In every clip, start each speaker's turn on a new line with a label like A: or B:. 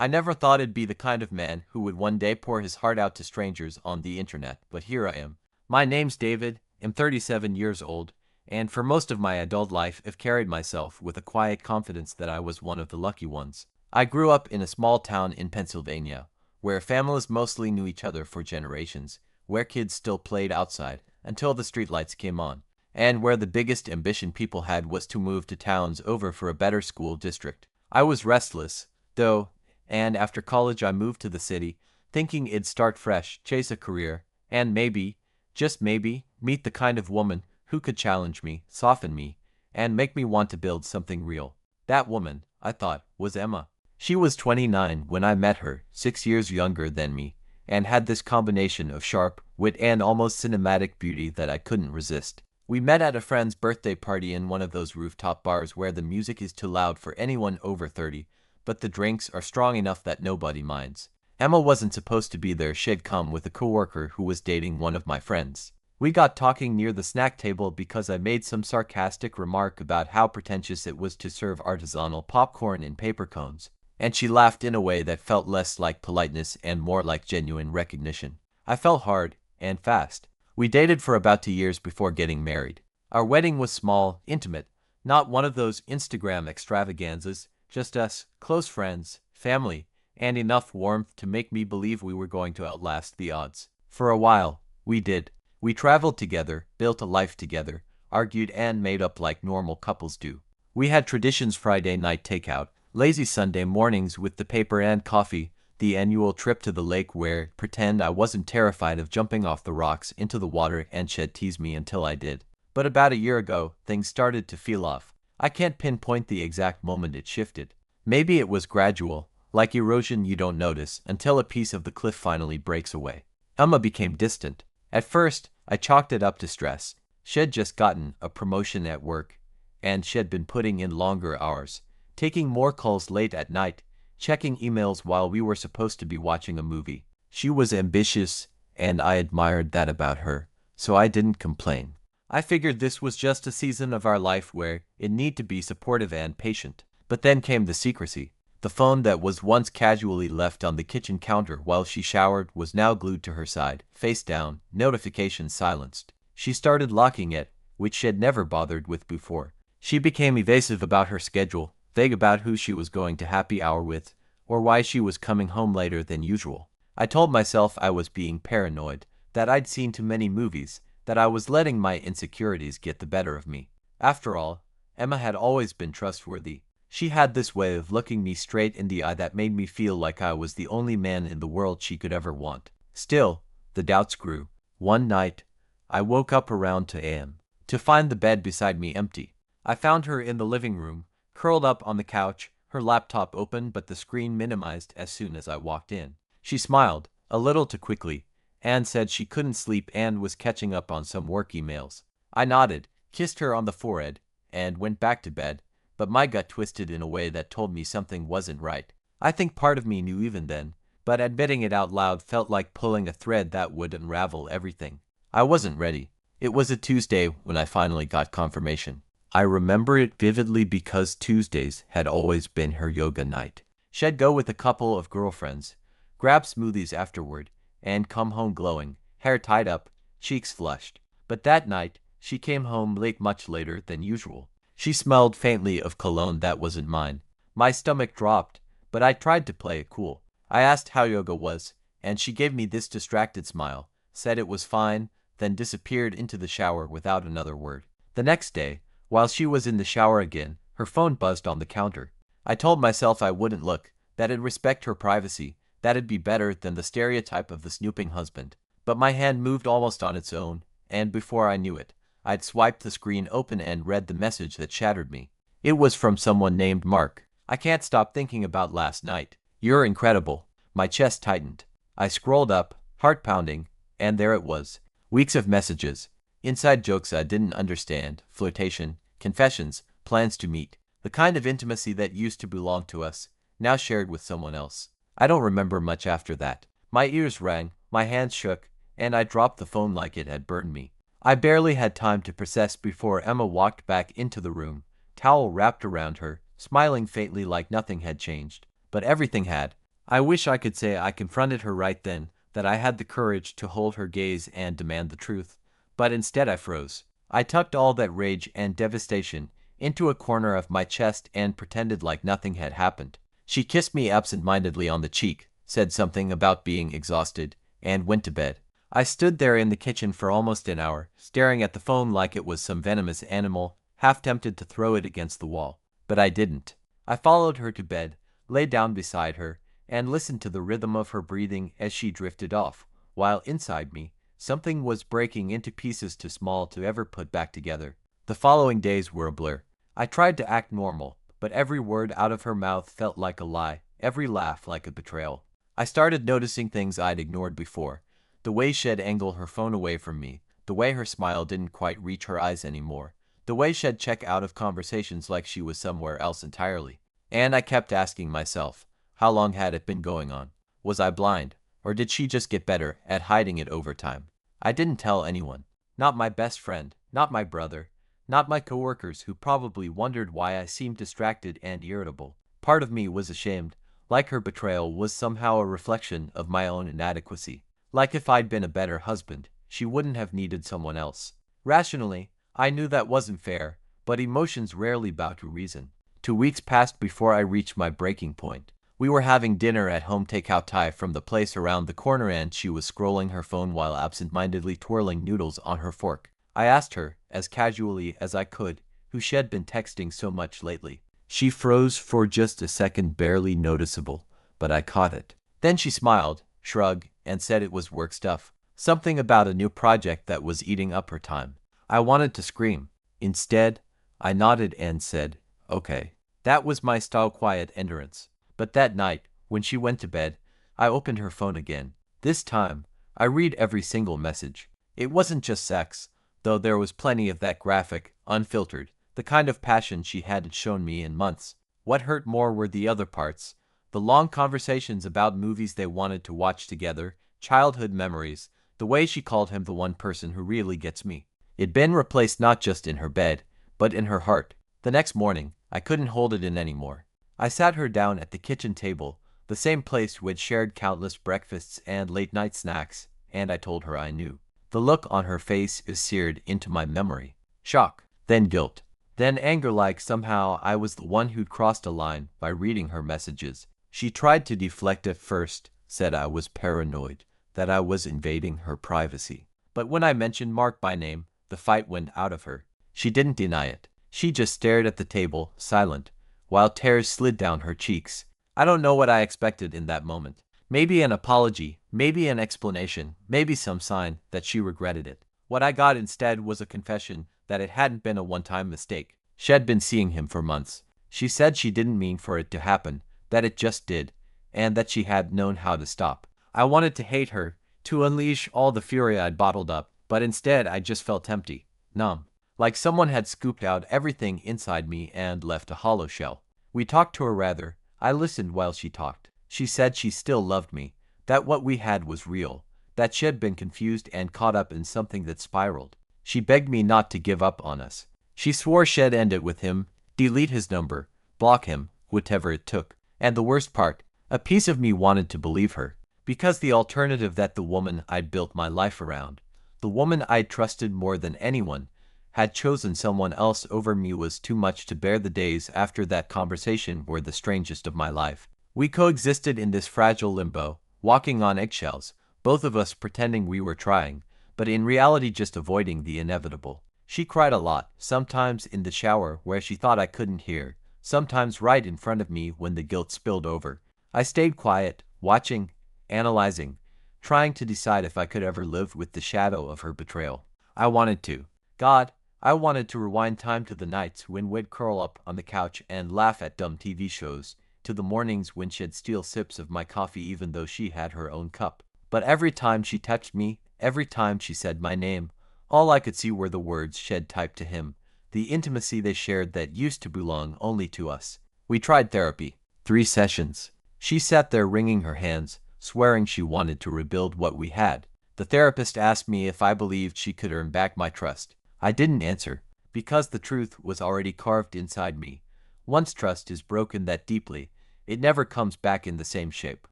A: I never thought I'd be the kind of man who would one day pour his heart out to strangers on the internet, but here I am. My name's David, I'm 37 years old, and for most of my adult life I've carried myself with a quiet confidence that I was one of the lucky ones. I grew up in a small town in Pennsylvania, where families mostly knew each other for generations, where kids still played outside until the streetlights came on, and where the biggest ambition people had was to move to towns over for a better school district. I was restless, though, and after college I moved to the city, thinking it'd start fresh, chase a career, and maybe, just maybe, meet the kind of woman who could challenge me, soften me, and make me want to build something real. That woman, I thought, was Emma. She was 29 when I met her, 6 years younger than me, and had this combination of sharp wit and almost cinematic beauty that I couldn't resist. We met at a friend's birthday party in one of those rooftop bars where the music is too loud for anyone over 30, but the drinks are strong enough that nobody minds. Emma wasn't supposed to be there. She'd come with a coworker who was dating one of my friends. We got talking near the snack table because I made some sarcastic remark about how pretentious it was to serve artisanal popcorn in paper cones, and she laughed in a way that felt less like politeness and more like genuine recognition. I fell hard, and fast. We dated for about 2 years before getting married. Our wedding was small, intimate, not one of those Instagram extravaganzas, just us, close friends, family, and enough warmth to make me believe we were going to outlast the odds. For a while, we did. We traveled together, built a life together, argued and made up like normal couples do. We had traditions: Friday night takeout, lazy Sunday mornings with the paper and coffee, the annual trip to the lake where pretend I wasn't terrified of jumping off the rocks into the water and she'd tease me until I did. But about a year ago, things started to feel off. I can't pinpoint the exact moment it shifted. Maybe it was gradual, like erosion you don't notice until a piece of the cliff finally breaks away. Emma became distant. At first, I chalked it up to stress. She'd just gotten a promotion at work, and she'd been putting in longer hours, taking more calls late at night, checking emails while we were supposed to be watching a movie. She was ambitious, and I admired that about her, so I didn't complain. I figured this was just a season of our life where it needed to be supportive and patient. But then came the secrecy. The phone that was once casually left on the kitchen counter while she showered was now glued to her side, face down, notifications silenced. She started locking it, which she had never bothered with before. She became evasive about her schedule, vague about who she was going to happy hour with, or why she was coming home later than usual. I told myself I was being paranoid, that I'd seen too many movies, that I was letting my insecurities get the better of me. After all, Emma had always been trustworthy. She had this way of looking me straight in the eye that made me feel like I was the only man in the world she could ever want. Still, the doubts grew. One night, I woke up around 2 a.m. to find the bed beside me empty. I found her in the living room, curled up on the couch, her laptop open but the screen minimized as soon as I walked in. She smiled, a little too quickly, and said she couldn't sleep and was catching up on some work emails. I nodded, kissed her on the forehead, and went back to bed. But my gut twisted in a way that told me something wasn't right. I think part of me knew even then, but admitting it out loud felt like pulling a thread that would unravel everything. I wasn't ready. It was a Tuesday when I finally got confirmation. I remember it vividly because Tuesdays had always been her yoga night. She'd go with a couple of girlfriends, grab smoothies afterward, and come home glowing, hair tied up, cheeks flushed. But that night, she came home late, much later than usual. She smelled faintly of cologne that wasn't mine. My stomach dropped, but I tried to play it cool. I asked how yoga was, and she gave me this distracted smile, said it was fine, then disappeared into the shower without another word. The next day, while she was in the shower again, her phone buzzed on the counter. I told myself I wouldn't look, that I'd respect her privacy, that it'd be better than the stereotype of the snooping husband. But my hand moved almost on its own, and before I knew it, I'd swiped the screen open and read the message that shattered me. It was from someone named Mark. I can't stop thinking about last night. You're incredible. My chest tightened. I scrolled up, heart pounding, and there it was. Weeks of messages. Inside jokes I didn't understand, flirtation, confessions, plans to meet. The kind of intimacy that used to belong to us, now shared with someone else. I don't remember much after that. My ears rang, my hands shook, and I dropped the phone like it had burned me. I barely had time to process before Emma walked back into the room, towel wrapped around her, smiling faintly like nothing had changed. But everything had. I wish I could say I confronted her right then, that I had the courage to hold her gaze and demand the truth. But instead I froze. I tucked all that rage and devastation into a corner of my chest and pretended like nothing had happened. She kissed me absent-mindedly on the cheek, said something about being exhausted, and went to bed. I stood there in the kitchen for almost an hour, staring at the phone like it was some venomous animal, half tempted to throw it against the wall. But I didn't. I followed her to bed, lay down beside her, and listened to the rhythm of her breathing as she drifted off, while inside me, something was breaking into pieces too small to ever put back together. The following days were a blur. I tried to act normal, but every word out of her mouth felt like a lie, every laugh like a betrayal. I started noticing things I'd ignored before. The way she'd angle her phone away from me, the way her smile didn't quite reach her eyes anymore, the way she'd check out of conversations like she was somewhere else entirely. And I kept asking myself, how long had it been going on? Was I blind, or did she just get better at hiding it over time? I didn't tell anyone. Not my best friend, not my brother, not my coworkers who probably wondered why I seemed distracted and irritable. Part of me was ashamed, like her betrayal was somehow a reflection of my own inadequacy. Like if I'd been a better husband, she wouldn't have needed someone else. Rationally, I knew that wasn't fair, but emotions rarely bow to reason. 2 weeks passed before I reached my breaking point. We were having dinner at home, takeout Thai from the place around the corner, and she was scrolling her phone while absent-mindedly twirling noodles on her fork. I asked her, as casually as I could, who she had been texting so much lately. She froze for just a second, barely noticeable, but I caught it. Then she smiled, shrugged, and said it was work stuff. Something about a new project that was eating up her time. I wanted to scream. Instead, I nodded and said, okay. That was my style, quiet endurance. But that night, when she went to bed, I opened her phone again. This time, I read every single message. It wasn't just sex, though there was plenty of that graphic, unfiltered, the kind of passion she hadn't shown me in months. What hurt more were the other parts. The long conversations about movies they wanted to watch together, childhood memories, the way she called him the one person who really gets me. It'd been replaced not just in her bed, but in her heart. The next morning, I couldn't hold it in anymore. I sat her down at the kitchen table, the same place we'd shared countless breakfasts and late-night snacks, and I told her I knew. The look on her face is seared into my memory. Shock, then guilt, then anger, like somehow I was the one who'd crossed a line by reading her messages. She tried to deflect at first, said I was paranoid, that I was invading her privacy. But when I mentioned Mark by name, the fight went out of her. She didn't deny it. She just stared at the table, silent, while tears slid down her cheeks. I don't know what I expected in that moment. Maybe an apology, maybe an explanation, maybe some sign that she regretted it. What I got instead was a confession that it hadn't been a one-time mistake. She'd been seeing him for months. She said she didn't mean for it to happen, that it just did, and that she had known how to stop. I wanted to hate her, to unleash all the fury I'd bottled up, but instead I just felt empty, numb. Like someone had scooped out everything inside me and left a hollow shell. We talked to her rather. I listened while she talked. She said she still loved me, that what we had was real, that she had been confused and caught up in something that spiraled. She begged me not to give up on us. She swore she'd end it with him, delete his number, block him, whatever it took. And the worst part, a piece of me wanted to believe her, because the alternative, that the woman I'd built my life around, the woman I'd trusted more than anyone, had chosen someone else over me, was too much to bear. The days after that conversation were the strangest of my life. We coexisted in this fragile limbo, walking on eggshells, both of us pretending we were trying, but in reality just avoiding the inevitable. She cried a lot, sometimes in the shower where she thought I couldn't hear, sometimes right in front of me when the guilt spilled over. I stayed quiet, watching, analyzing, trying to decide if I could ever live with the shadow of her betrayal. I wanted to. God, I wanted to rewind time to the nights when we'd curl up on the couch and laugh at dumb TV shows, to the mornings when she'd steal sips of my coffee even though she had her own cup. But every time she touched me, every time she said my name, all I could see were the words she'd typed to him, the intimacy they shared that used to belong only to us. We tried therapy. 3 sessions. She sat there wringing her hands, swearing she wanted to rebuild what we had. The therapist asked me if I believed she could earn back my trust. I didn't answer, because the truth was already carved inside me. Once trust is broken that deeply, it never comes back in the same shape.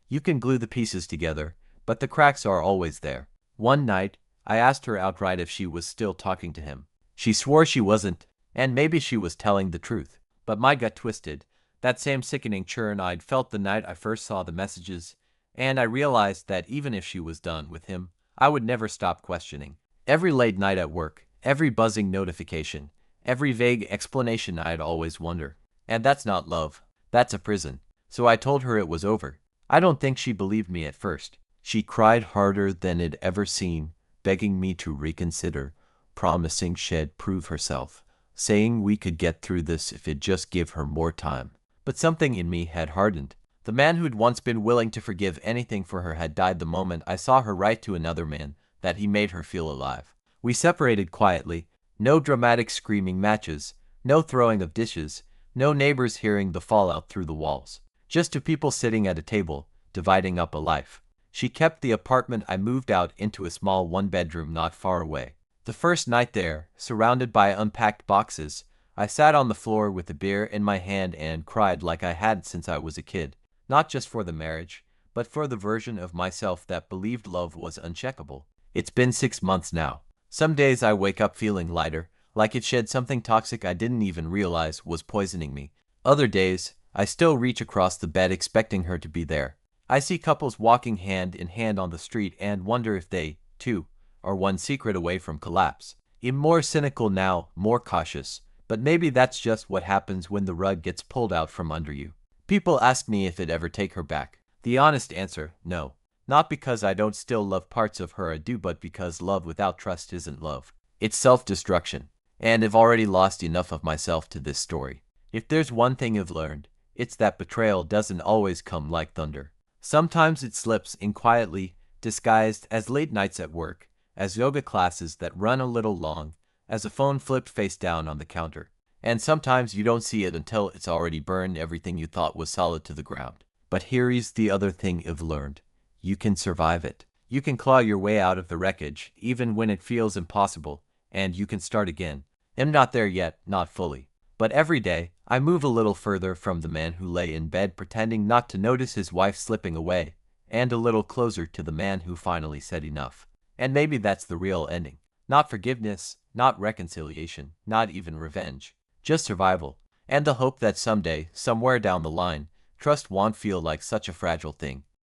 A: You can glue the pieces together, but the cracks are always there. One night, I asked her outright if she was still talking to him. She swore she wasn't, and maybe she was telling the truth. But my gut twisted. That same sickening churn I'd felt the night I first saw the messages, and I realized that even if she was done with him, I would never stop questioning. Every late night at work, every buzzing notification, every vague explanation, I'd always wonder. And that's not love. That's a prison. So I told her it was over. I don't think she believed me at first. She cried harder than I'd ever seen, begging me to reconsider, promising she'd prove herself, saying we could get through this if I'd just give her more time. But something in me had hardened. The man who'd once been willing to forgive anything for her had died the moment I saw her write to another man that he made her feel alive. We separated quietly. No dramatic screaming matches, no throwing of dishes, no neighbors hearing the fallout through the walls. Just two people sitting at a table, dividing up a life. She kept the apartment. I moved out into a small one-bedroom not far away. The first night there, surrounded by unpacked boxes, I sat on the floor with a beer in my hand and cried like I had since I was a kid. Not just for the marriage, but for the version of myself that believed love was uncheckable. It's been 6 months now. Some days I wake up feeling lighter, like it shed something toxic I didn't even realize was poisoning me. Other days, I still reach across the bed expecting her to be there. I see couples walking hand in hand on the street and wonder if they, too, are one secret away from collapse. I'm more cynical now, more cautious, but maybe that's just what happens when the rug gets pulled out from under you. People ask me if I'd ever take her back. The honest answer, no. Not because I don't still love parts of her, I do, but because love without trust isn't love. It's self-destruction. And I've already lost enough of myself to this story. If there's one thing I've learned, it's that betrayal doesn't always come like thunder. Sometimes it slips in quietly, disguised as late nights at work, as yoga classes that run a little long, as a phone flipped face down on the counter. And sometimes you don't see it until it's already burned everything you thought was solid to the ground. But here's the other thing I've learned. You can survive it. You can claw your way out of the wreckage, even when it feels impossible, and you can start again. I'm not there yet, not fully. But every day, I move a little further from the man who lay in bed pretending not to notice his wife slipping away, and a little closer to the man who finally said enough. And maybe that's the real ending. Not forgiveness, not reconciliation, not even revenge. Just survival, and the hope that someday, somewhere down the line, trust won't feel like such a fragile thing.